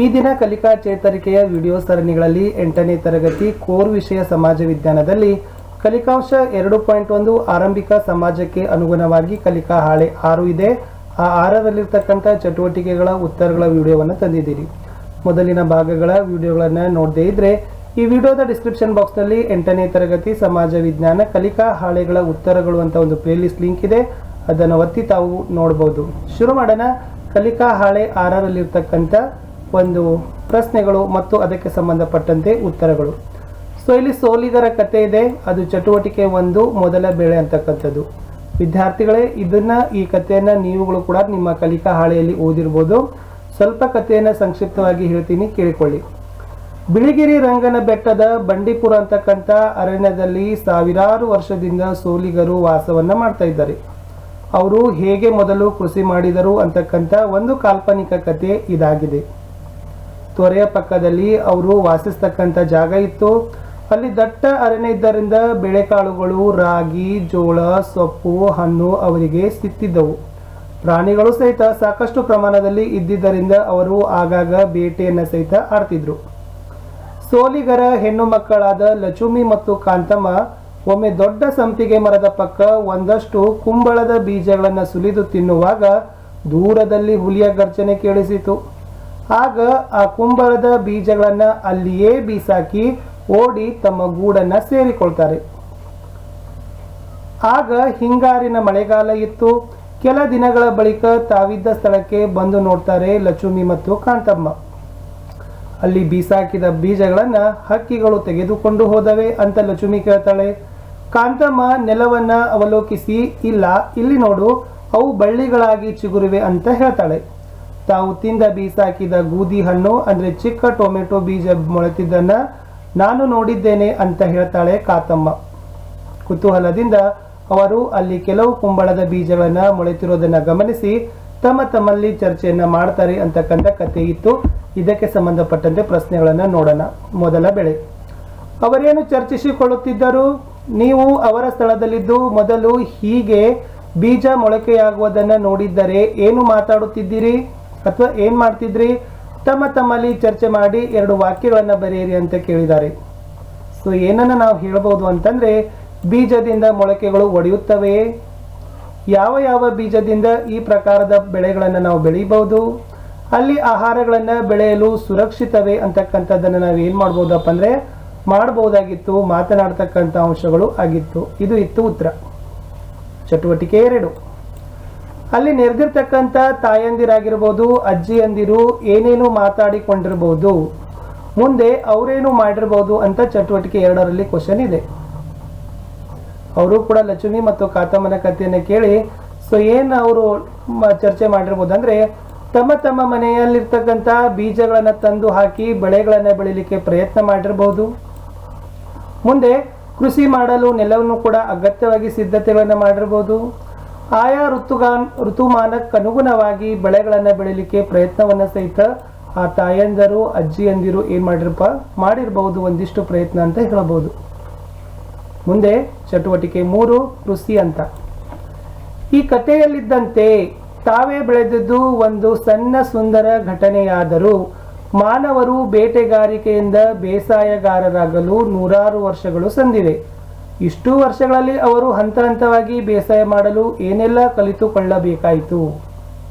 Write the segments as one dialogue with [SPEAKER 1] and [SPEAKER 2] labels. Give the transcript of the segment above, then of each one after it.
[SPEAKER 1] ಈ ದಿನ ಕಲಿಕಾ ಚೇತರಿಕೆಯ ವಿಡಿಯೋ ಸರಣಿಗಳಲ್ಲಿ 8ನೇ ತರಗತಿ ಕೋರ್ ವಿಷಯ ಸಮಾಜ ವಿಜ್ಞಾನದಲ್ಲಿ ಕಲಿಕಾಂಶ 2.1 ಆರಂಭಿಕ ಸಮಾಜಕ್ಕೆ ಅನುಗುಣವಾಗಿ ಕಲಿಕಾ ಹಾಳೆ 6 ಇದೆ. ಆ 6ರಲ್ಲಿರ್ತಕ್ಕಂಥ ಚಟುವಟಿಕೆಗಳ ಉತ್ತರಗಳ ವಿಡಿಯೋವನ್ನು ತಂದಿದ್ದೀರಿ. ಮೊದಲಿನ ಭಾಗಗಳ ವಿಡಿಯೋಗಳನ್ನು ನೋಡದೇ ಇದ್ರೆ ಈ ವಿಡಿಯೋದ ಡಿಸ್ಕ್ರಿಪ್ಷನ್ ಬಾಕ್ಸ್ನಲ್ಲಿ 8ನೇ ತರಗತಿ ಸಮಾಜ ವಿಜ್ಞಾನ ಕಲಿಕಾ ಹಾಳೆಗಳ ಉತ್ತರಗಳು ಅಂತ ಒಂದು ಪ್ಲೇಲಿಸ್ಟ್ ಲಿಂಕ್ ಇದೆ, ಅದನ್ನು ಒತ್ತಿ ತಾವು ನೋಡಬಹುದು. ಶುರು ಮಾಡೋಣ. ಕಲಿಕಾ ಹಾಳೆ 6ರಲ್ಲಿರ್ತಕ್ಕಂಥ ಒಂದು ಪ್ರಶ್ನೆಗಳು ಮತ್ತು ಅದಕ್ಕೆ ಸಂಬಂಧಪಟ್ಟಂತೆ ಉತ್ತರಗಳು. ಸೊ ಇಲ್ಲಿ ಸೋಲಿಗರ ಕತೆ ಇದೆ, ಅದು ಚಟುವಟಿಕೆ 1 ಮೊದಲ ಬೆಳೆ ಅಂತಕ್ಕಂಥದ್ದು. ವಿದ್ಯಾರ್ಥಿಗಳೇ, ಈ ಕಥೆಯನ್ನು ನೀವುಗಳು ಕೂಡ ನಿಮ್ಮ ಕಲಿಕಾ ಹಾಳೆಯಲ್ಲಿ ಓದಿರ್ಬೋದು. ಸ್ವಲ್ಪ ಕಥೆಯನ್ನು ಸಂಕ್ಷಿಪ್ತವಾಗಿ ಹೇಳ್ತೀನಿ, ಕೇಳಿಕೊಳ್ಳಿ. ಬಿಳಿಗಿರಿ ರಂಗನ ಬೆಟ್ಟದ ಬಂಡೀಪುರ ಅಂತಕ್ಕಂಥ ಅರಣ್ಯದಲ್ಲಿ ಸಾವಿರಾರು ವರ್ಷದಿಂದ ಸೋಲಿಗರು ವಾಸವನ್ನ ಮಾಡ್ತಾ ಇದ್ದಾರೆ. ಅವರು ಹೇಗೆ ಮೊದಲು ಕೃಷಿ ಮಾಡಿದರು ಅಂತಕ್ಕಂಥ ಒಂದು ಕಾಲ್ಪನಿಕ ಕಥೆ ಇದಾಗಿದೆ. ತೊರೆಯ ಪಕ್ಕದಲ್ಲಿ ಅವರು ವಾಸಿಸ್ತಕ್ಕಂಥ ಜಾಗ ಇತ್ತು. ಅಲ್ಲಿ ದಟ್ಟ ಅರಣ್ಯ ಇದ್ದರಿಂದ ಬೆಳೆಕಾಳುಗಳು, ರಾಗಿ, ಜೋಳ, ಸೊಪ್ಪು, ಹಣ್ಣು ಅವರಿಗೆ ಸಿಕ್ತಿದ್ದವು. ಪ್ರಾಣಿಗಳು ಸಹಿತ ಸಾಕಷ್ಟು ಪ್ರಮಾಣದಲ್ಲಿ ಇದ್ದಿದ್ದರಿಂದ ಅವರು ಆಗಾಗ ಬೇಟೆಯನ್ನು ಸಹಿತ ಆಡ್ತಿದ್ರು. ಸೋಲಿಗರ ಹೆಣ್ಣು ಮಕ್ಕಳಾದ ಲಚುಮಿ ಮತ್ತು ಕಾಂತಮ್ಮ ಒಮ್ಮೆ ದೊಡ್ಡ ಸಂಪಿಗೆ ಮರದ ಪಕ್ಕ ಒಂದಷ್ಟು ಕುಂಬಳದ ಬೀಜಗಳನ್ನು ಸುಲಿದು ತಿನ್ನುವಾಗ ದೂರದಲ್ಲಿ ಹುಲಿಯ ಗರ್ಜನೆ ಕೇಳಿಸಿತು. ಆಗ ಆ ಕುಂಬಳದ ಬೀಜಗಳನ್ನು ಅಲ್ಲಿಯೇ ಬೀಸಾಕಿ ಓಡಿ ತಮ್ಮ ಗೂಡನ್ನ ಸೇರಿಕೊಳ್ತಾರೆ. ಆಗ ಹಿಂಗಾರಿನ ಮಳೆಗಾಲ ಇತ್ತು. ಕೆಲ ದಿನಗಳ ಬಳಿಕ ತಾವಿದ್ದ ಸ್ಥಳಕ್ಕೆ ಬಂದು ನೋಡ್ತಾರೆ ಲಚುಮಿ ಮತ್ತು ಕಾಂತಮ್ಮ. ಅಲ್ಲಿ ಬೀಸಾಕಿದ ಬೀಜಗಳನ್ನ ಹಕ್ಕಿಗಳು ತೆಗೆದುಕೊಂಡು ಹೋದವೆ ಅಂತ ಲಚುಮಿ ಕೇಳ್ತಾಳೆ. ಕಾಂತಮ್ಮ ನೆಲವನ್ನ ಅವಲೋಕಿಸಿ, ಇಲ್ಲ, ಇಲ್ಲಿ ನೋಡು, ಅವು ಬಳ್ಳಿಗಳಾಗಿ ಚಿಗುರಿವೆ ಅಂತ ಹೇಳ್ತಾಳೆ. ತಾವು ತಿಂದ ಬೀಸಾಕಿದ ಗೋಧಿ ಹಣ್ಣು ಅಂದ್ರೆ ಚಿಕ್ಕ ಟೊಮೆಟೊ ಬೀಜ ಮೊಳೆತಿದ್ದನ್ನ ನಾನು ನೋಡಿದ್ದೇನೆ ಅಂತ ಹೇಳ್ತಾಳೆ ಕಾಂತಮ್ಮ. ಕುತೂಹಲದಿಂದ ಅವರು ಅಲ್ಲಿ ಕೆಲವು ಕುಂಬಳದ ಬೀಜಗಳನ್ನ ಮೊಳೆತಿರೋದನ್ನ ಗಮನಿಸಿ ತಮ್ಮಲ್ಲಿ ಚರ್ಚೆಯನ್ನ ಮಾಡ್ತಾರೆ ಅಂತಕ್ಕಂಥ ಕಥೆ ಇತ್ತು. ಇದಕ್ಕೆ ಸಂಬಂಧಪಟ್ಟಂತೆ ಪ್ರಶ್ನೆಗಳನ್ನ ನೋಡೋಣ. ಮೊದಲ ಬೆಳೆ. ಅವರೇನು ಚರ್ಚಿಸಿಕೊಳ್ಳುತ್ತಿದ್ದರು? ನೀವು ಅವರ ಸ್ಥಳದಲ್ಲಿದ್ದು ಮೊದಲು ಹೀಗೆ ಬೀಜ ಮೊಳಕೆಯಾಗುವುದನ್ನ ನೋಡಿದ್ದರೆ ಏನು ಮಾತಾಡುತ್ತಿದ್ದೀರಿ ಅಥವಾ ಏನ್ ಮಾಡ್ತಿದ್ರಿ? ತಮ್ಮಲ್ಲಿ ಚರ್ಚೆ ಮಾಡಿ 2 ವಾಕ್ಯಗಳನ್ನ ಬರೆಯಿರಿ ಅಂತ ಕೇಳಿದ್ದಾರೆ. ಸೊ ಏನನ್ನ ನಾವು ಹೇಳ್ಬೋದು ಅಂತಂದ್ರೆ, ಬೀಜದಿಂದ ಮೊಳಕೆಗಳು ಒಡೆಯುತ್ತವೆಯೇ? ಯಾವ ಬೀಜದಿಂದ ಈ ಪ್ರಕಾರದ ಬೆಳೆಗಳನ್ನು ನಾವು ಬೆಳಿಬಹುದು? ಅಲ್ಲಿ ಆಹಾರಗಳನ್ನ ಬೆಳೆಯಲು ಸುರಕ್ಷಿತವೇ ಅಂತಕ್ಕಂಥದ್ದನ್ನು ನಾವು ಏನ್ ಮಾಡ್ಬೋದಪ್ಪ ಅಂದ್ರೆ ಮಾಡಬಹುದಾಗಿತ್ತು, ಮಾತನಾಡ್ತಕ್ಕಂಥ ಅಂಶಗಳು ಆಗಿತ್ತು. ಇದು ಇತ್ತು ಉತ್ತರ. ಚಟುವಟಿಕೆ 2. ಅಲ್ಲಿ ನೆರೆದಿರ್ತಕ್ಕಂಥ ತಾಯಂದಿರಾಗಿರ್ಬೋದು, ಅಜ್ಜಿಯಂದಿರು ಏನೇನು ಮಾತಾಡಿಕೊಂಡಿರ್ಬೋದು, ಮುಂದೆ ಅವರೇನು ಮಾಡಿರ್ಬೋದು ಅಂತ ಚಟುವಟಿಕೆ 2ರಲ್ಲಿ ಕ್ವಶನ್ ಇದೆ. ಅವರು ಕೂಡ ಲಚುಮಿ ಮತ್ತು ಕಾಂತಮ್ಮನ ಕಥೆಯನ್ನು ಕೇಳಿ ಸೊ ಏನು ಅವರು ಚರ್ಚೆ ಮಾಡಿರ್ಬೋದು ಅಂದ್ರೆ, ತಮ್ಮ ಮನೆಯಲ್ಲಿರ್ತಕ್ಕಂಥ ಬೀಜಗಳನ್ನ ತಂದು ಹಾಕಿ ಬೆಳೆಗಳನ್ನ ಬೆಳಿಲಿಕ್ಕೆ ಪ್ರಯತ್ನ ಮಾಡಿರಬಹುದು. ಮುಂದೆ ಕೃಷಿ ಮಾಡಲು ನೆಲವನ್ನು ಕೂಡ ಅಗತ್ಯವಾಗಿ ಸಿದ್ಧತೆಗಳನ್ನ ಮಾಡಿರಬಹುದು. ಆಯಾ ಋತುಮಾನಕ್ಕನುಗುಣವಾಗಿ ಬೆಳೆಗಳನ್ನ ಬೆಳಿಲಿಕ್ಕೆ ಪ್ರಯತ್ನವನ್ನ ಸಹಿತ ಆ ತಾಯಂದರು, ಅಜ್ಜಿಯಂದಿರು ಏನ್ ಮಾಡಿರಬಹುದು, ಒಂದಿಷ್ಟು ಪ್ರಯತ್ನ ಅಂತ ಹೇಳಬಹುದು. ಮುಂದೆ ಚಟುವಟಿಕೆ 3 ಕೃಷಿ ಅಂತ. ಈ ಕಥೆಯಲ್ಲಿದ್ದಂತೆ ತಾವೇ ಬೆಳೆದದ್ದು ಒಂದು ಸಣ್ಣ ಸುಂದರ ಘಟನೆಯಾದರೂ ಮಾನವರು ಬೇಟೆಗಾರಿಕೆಯಿಂದ ಬೇಸಾಯಗಾರರಾಗಲು 100 ವರ್ಷಗಳು ಸಂದಿವೆ. ಇಷ್ಟು ವರ್ಷಗಳಲ್ಲಿ ಅವರು ಹಂತ ಹಂತವಾಗಿ ಬೇಸಾಯ ಮಾಡಲು ಏನೆಲ್ಲ ಕಲಿತುಕೊಳ್ಳಬೇಕಾಯಿತು?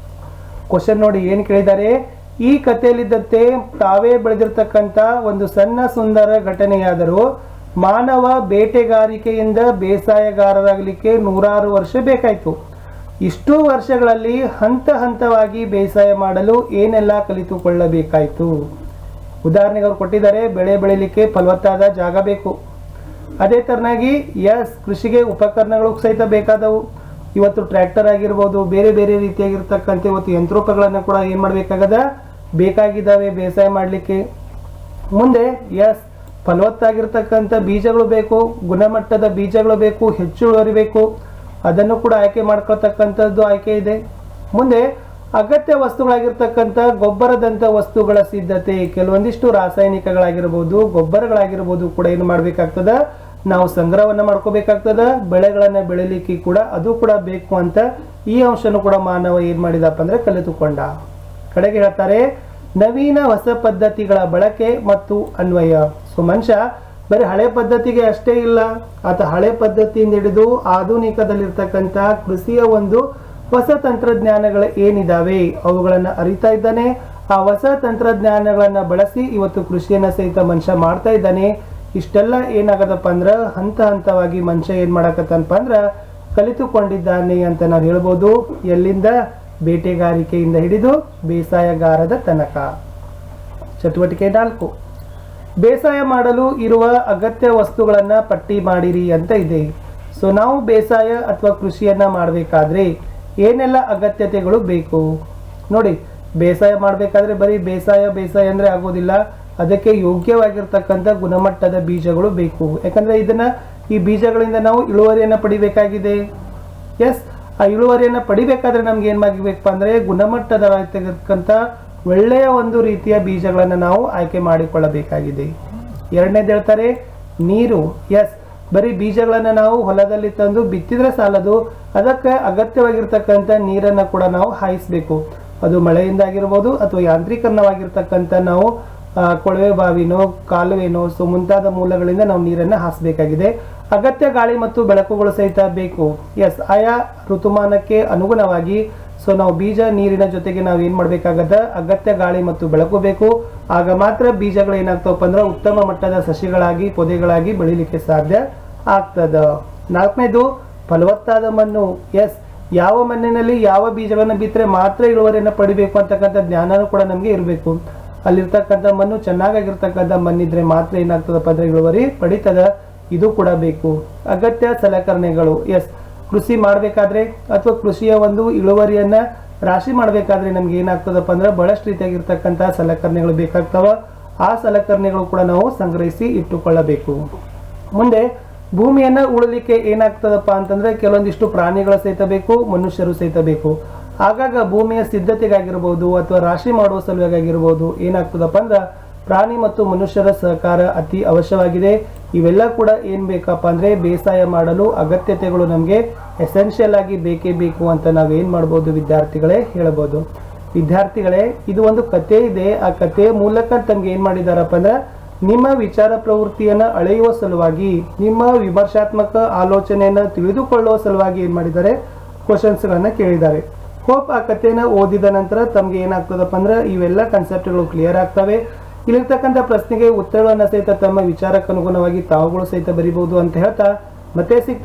[SPEAKER 1] ಕ್ವಶನ್ ನೋಡಿ ಏನ್ ಕೇಳಿದ್ದಾರೆ. ಈ ಕಥೆಯಲ್ಲಿದ್ದಂತೆ ತಾವೇ ಬೆಳೆದಿರ್ತಕ್ಕಂಥ ಒಂದು ಸಣ್ಣ ಸುಂದರ ಘಟನೆಯಾದರೂ ಮಾನವ ಬೇಟೆಗಾರಿಕೆಯಿಂದ ಬೇಸಾಯಗಾರರಾಗಲಿಕ್ಕೆ 100 ವರ್ಷ ಬೇಕಾಯಿತು. ಇಷ್ಟು ವರ್ಷಗಳಲ್ಲಿ ಹಂತ ಹಂತವಾಗಿ ಬೇಸಾಯ ಮಾಡಲು ಏನೆಲ್ಲ ಕಲಿತುಕೊಳ್ಳಬೇಕಾಯಿತು? ಉದಾಹರಣೆಗೆ ಅವರು ಕೊಟ್ಟಿದ್ದಾರೆ, ಬೆಳೆ ಬೆಳಿಲಿಕ್ಕೆ ಫಲವತ್ತಾದ ಜಾಗ ಬೇಕು. ಅದೇ ತರನಾಗಿ ಕೃಷಿಗೆ ಉಪಕರಣಗಳು ಸಹಿತ ಬೇಕಾದವು. ಇವತ್ತು ಟ್ರ್ಯಾಕ್ಟರ್ ಆಗಿರ್ಬೋದು, ಬೇರೆ ಬೇರೆ ರೀತಿಯಾಗಿರ್ತಕ್ಕಂಥ ಇವತ್ತು ಯಂತ್ರೋಪಕರಣಗಳನ್ನು ಕೂಡ ಏನ್ ಬೇಕಾಗಿದ್ದಾವೆ ಬೇಸಾಯ ಮಾಡಲಿಕ್ಕೆ. ಮುಂದೆ ಫಲವತ್ತಾಗಿರ್ತಕ್ಕಂಥ ಬೀಜಗಳು ಬೇಕು, ಗುಣಮಟ್ಟದ ಬೀಜಗಳು ಬೇಕು, ಹೆಚ್ಚು ಇಳುವರಿ ಬೇಕು, ಅದನ್ನು ಕೂಡ ಆಯ್ಕೆ ಮಾಡ್ಕೊಳ್ತಕ್ಕಂಥದ್ದು ಆಯ್ಕೆ ಇದೆ. ಮುಂದೆ ಅಗತ್ಯ ವಸ್ತುಗಳಾಗಿರ್ತಕ್ಕಂಥ ಗೊಬ್ಬರದಂಥ ವಸ್ತುಗಳ ಸಿದ್ಧತೆ, ಕೆಲವೊಂದಿಷ್ಟು ರಾಸಾಯನಿಕಗಳಾಗಿರ್ಬೋದು, ಗೊಬ್ಬರಗಳಾಗಿರ್ಬೋದು ಕೂಡ ಏನು ಮಾಡಬೇಕಾಗ್ತದ, ನಾವು ಸಂಗ್ರಹವನ್ನ ಮಾಡ್ಕೋಬೇಕಾಗ್ತದ. ಬೆಳೆಗಳನ್ನ ಬೆಳಿಲಿಕ್ಕೆ ಕೂಡ ಅದು ಕೂಡ ಬೇಕು ಅಂತ ಈ ಅಂಶನೂ ಕೂಡ ಮಾನವ ಏನ್ ಮಾಡಿದಪ್ಪ ಅಂದ್ರೆ ಕಲಿತುಕೊಂಡ. ಕಡೆಗೆ ಹೇಳ್ತಾರೆ, ನವೀನ ಹೊಸ ಪದ್ಧತಿಗಳ ಬಳಕೆ ಮತ್ತು ಅನ್ವಯ. ಸೊ ಮನುಷ್ಯ ಬರೀ ಹಳೆ ಪದ್ಧತಿಗೆ ಅಷ್ಟೇ ಇಲ್ಲ, ಆತ ಹಳೆ ಪದ್ಧತಿಯಿಂದ ಹಿಡಿದು ಆಧುನಿಕದಲ್ಲಿರ್ತಕ್ಕಂಥ ಕೃಷಿಯ ಒಂದು ಹೊಸ ತಂತ್ರಜ್ಞಾನಗಳು ಏನಿದಾವೆ ಅವುಗಳನ್ನು ಅರಿತಾ ಇದ್ದಾನೆ. ಆ ಹೊಸ ತಂತ್ರಜ್ಞಾನಗಳನ್ನ ಬಳಸಿ ಇವತ್ತು ಕೃಷಿಯನ್ನ ಸಹಿತ ಮನುಷ್ಯ ಮಾಡ್ತಾ ಇದ್ದಾನೆ. ಇಷ್ಟೆಲ್ಲ ಏನಾಗದಪ್ಪ ಅಂದ್ರ ಹಂತ ಹಂತವಾಗಿ ಮನುಷ್ಯ ಏನ್ ಮಾಡಕತ್ತನಪ್ಪ ಅಂದ್ರ ಕಲಿತುಕೊಂಡಿದ್ದಾನೆ ಅಂತ ನಾವು ಹೇಳ್ಬೋದು. ಎಲ್ಲಿಂದ? ಬೇಟೆಗಾರಿಕೆಯಿಂದ ಹಿಡಿದು ಬೇಸಾಯಗಾರದ ತನಕ. ಚಟುವಟಿಕೆ 4, ಬೇಸಾಯ ಮಾಡಲು ಇರುವ ಅಗತ್ಯ ವಸ್ತುಗಳನ್ನ ಪಟ್ಟಿ ಮಾಡಿರಿ ಅಂತ ಇದೆ. ಸೊ ನಾವು ಬೇಸಾಯ ಅಥವಾ ಕೃಷಿಯನ್ನ ಮಾಡಬೇಕಾದ್ರೆ ಏನೆಲ್ಲ ಅಗತ್ಯತೆಗಳು ಬೇಕು ನೋಡಿ. ಬೇಸಾಯ ಮಾಡಬೇಕಾದ್ರೆ ಬರೀ ಬೇಸಾಯ ಅಂದ್ರೆ ಆಗೋದಿಲ್ಲ, ಅದಕ್ಕೆ ಯೋಗ್ಯವಾಗಿರ್ತಕ್ಕಂಥ ಗುಣಮಟ್ಟದ ಬೀಜಗಳು ಬೇಕು. ಯಾಕಂದ್ರೆ ಈ ಬೀಜಗಳಿಂದ ನಾವು ಇಳುವರಿಯನ್ನ ಪಡಿಬೇಕಾಗಿದೆ. ಎಸ್, ಆ ಇಳುವರಿಯನ್ನ ಪಡಿಬೇಕಾದ್ರೆ ನಮ್ಗೆ ಏನ್ ಮಾಡಬೇಕಪ್ಪ ಅಂದ್ರೆ ಗುಣಮಟ್ಟದವಾಗಿರ್ತಕ್ಕಂಥ ಒಳ್ಳೆಯ ಒಂದು ರೀತಿಯ ಬೀಜಗಳನ್ನ ನಾವು ಆಯ್ಕೆ ಮಾಡಿಕೊಳ್ಳಬೇಕಾಗಿದೆ. ಎರಡನೇದು ಹೇಳ್ತಾರೆ ನೀರು. ಎಸ್, ಬರೀ ಬೀಜಗಳನ್ನ ನಾವು ಹೊಲದಲ್ಲಿ ತಂದು ಬಿತ್ತಿದ್ರೆ ಸಾಲದು, ಅದಕ್ಕೆ ಅಗತ್ಯವಾಗಿರ್ತಕ್ಕಂಥ ನೀರನ್ನ ಕೂಡ ನಾವು ಹಾಯಿಸ್ಬೇಕು. ಅದು ಮಳೆಯಿಂದಾಗಿರ್ಬೋದು ಅಥವಾ ಯಾಂತ್ರೀಕರಣವಾಗಿರ್ತಕ್ಕಂಥ ನಾವು ಕೊಳವೆ ಬಾವಿನೋ ಕಾಲುವೆನೋ ಸೊ ಮುಂತಾದ ಮೂಲಗಳಿಂದ ನಾವು ನೀರನ್ನು ಹಾಸಬೇಕಾಗಿದೆ. ಅಗತ್ಯ ಗಾಳಿ ಮತ್ತು ಬೆಳಕುಗಳು ಸಹಿತ ಬೇಕು. ಎಸ್, ಆಯಾ ಋತುಮಾನಕ್ಕೆ ಅನುಗುಣವಾಗಿ ಸೊ ನಾವು ಬೀಜ ನೀರಿನ ಜೊತೆಗೆ ನಾವು ಏನ್ ಮಾಡ್ಬೇಕಾಗದ ಅಗತ್ಯ ಗಾಳಿ ಮತ್ತು ಬೆಳಕು ಬೇಕು. ಆಗ ಮಾತ್ರ ಬೀಜಗಳು ಏನಾಗ್ತವಪ್ಪ ಅಂದ್ರೆ ಉತ್ತಮ ಮಟ್ಟದ ಸಸಿಗಳಾಗಿ ಪೊದೆಗಳಾಗಿ ಬೆಳಿಲಿಕ್ಕೆ ಸಾಧ್ಯ ಆಗ್ತದ. 4ನೇದು ಫಲವತ್ತಾದ ಮಣ್ಣು. ಎಸ್, ಯಾವ ಮಣ್ಣಿನಲ್ಲಿ ಯಾವ ಬೀಜಗಳನ್ನು ಬಿತ್ತರೆ ಮಾತ್ರ ಇಳುವರಿಯನ್ನು ಪಡಿಬೇಕು ಅಂತಕ್ಕಂಥ ಜ್ಞಾನನೂ ಕೂಡ ನಮಗೆ ಇರಬೇಕು. ಅಲ್ಲಿರ್ತಕ್ಕಂಥ ಮಣ್ಣು ಚೆನ್ನಾಗಿರ್ತಕ್ಕಂಥ ಮಣ್ಣಿದ್ರೆ ಮಾತ್ರ ಏನಾಗ್ತದಪ್ಪ ಅಂದ್ರೆ ಇಳುವರಿ ಪಡಿತದ, ಇದು ಕೂಡ ಬೇಕು. ಅಗತ್ಯ ಸಲಕರಣೆಗಳು. ಎಸ್, ಕೃಷಿ ಮಾಡಬೇಕಾದ್ರೆ ಅಥವಾ ಕೃಷಿಯ ಒಂದು ಇಳುವರಿಯನ್ನ ರಾಶಿ ಮಾಡಬೇಕಾದ್ರೆ ನಮ್ಗೆ ಏನಾಗ್ತದಪ್ಪ ಅಂದ್ರೆ ಬಹಳಷ್ಟು ರೀತಿಯಾಗಿರ್ತಕ್ಕಂಥ ಸಲಕರಣೆಗಳು ಬೇಕಾಗ್ತವ. ಆ ಸಲಕರಣೆಗಳು ಕೂಡ ನಾವು ಸಂಗ್ರಹಿಸಿ ಇಟ್ಟುಕೊಳ್ಳಬೇಕು. ಮುಂದೆ ಭೂಮಿಯನ್ನ ಉಳಲಿಕ್ಕೆ ಏನಾಗ್ತದಪ್ಪ ಅಂತಂದ್ರೆ ಕೆಲವೊಂದಿಷ್ಟು ಪ್ರಾಣಿಗಳ ಸಹಿತ ಬೇಕು, ಮನುಷ್ಯರು ಸಹಿತ ಬೇಕು. ಆಗಾಗ ಭೂಮಿಯ ಸಿದ್ಧತೆಗಾಗಿರ್ಬೋದು ಅಥವಾ ರಾಶಿ ಮಾಡುವ ಸಲುವಾಗಿರ್ಬೋದು ಏನಾಗ್ತದಪ್ಪ ಅಂದ್ರೆ ಪ್ರಾಣಿ ಮತ್ತು ಮನುಷ್ಯರ ಸಹಕಾರ ಅತಿ ಅವಶ್ಯವಾಗಿದೆ. ಇವೆಲ್ಲ ಕೂಡ ಏನ್ ಬೇಕಪ್ಪ ಅಂದ್ರೆ ಬೇಸಾಯ ಮಾಡಲು ಅಗತ್ಯತೆಗಳು ನಮಗೆ ಎಸೆನ್ಷಿಯಲ್ ಆಗಿ ಬೇಕೇ ಬೇಕು ಅಂತ ನಾವೇನ್ ಮಾಡ್ಬೋದು ವಿದ್ಯಾರ್ಥಿಗಳೇ ಹೇಳ್ಬೋದು. ವಿದ್ಯಾರ್ಥಿಗಳೇ, ಇದು ಒಂದು ಕತೆ ಇದೆ. ಆ ಕಥೆಯ ಮೂಲಕ ತಮ್ಗೆ ಏನ್ ಮಾಡಿದಾರಪ್ಪ ಅಂದ್ರೆ ನಿಮ್ಮ ವಿಚಾರ ಪ್ರವೃತ್ತಿಯನ್ನ ಅಳೆಯುವ ಸಲುವಾಗಿ, ನಿಮ್ಮ ವಿಮರ್ಶಾತ್ಮಕ ಆಲೋಚನೆಯನ್ನ ತಿಳಿದುಕೊಳ್ಳುವ ಸಲುವಾಗಿ ಏನ್ ಮಾಡಿದ್ದಾರೆ ಕ್ವಶನ್ಸ್ ಗಳನ್ನ ಕೇಳಿದ್ದಾರೆ. ಹೋಪ್ ಆ ಕಥೆಯನ್ನ ಓದಿದ ನಂತರ ತಮ್ಗೆ ಏನಾಗ್ತದಪ್ಪ ಅಂದ್ರೆ ಇವೆಲ್ಲ ಕಾನ್ಸೆಪ್ಟ್ಗಳು ಕ್ಲಿಯರ್ ಆಗ್ತವೆ. ಇಲ್ಲಿರ್ತಕ್ಕಂಥ ಪ್ರಶ್ನೆಗೆ ಉತ್ತರಗಳನ್ನ ಸಹಿತ ತಮ್ಮ ವಿಚಾರಕ್ಕನುಗುಣವಾಗಿ ತಾವುಗಳು ಸಹಿತ ಬರಿಬಹುದು ಅಂತ ಹೇಳ್ತಾ ಮತ್ತೆ ಸಿಗ್ತೀವಿ.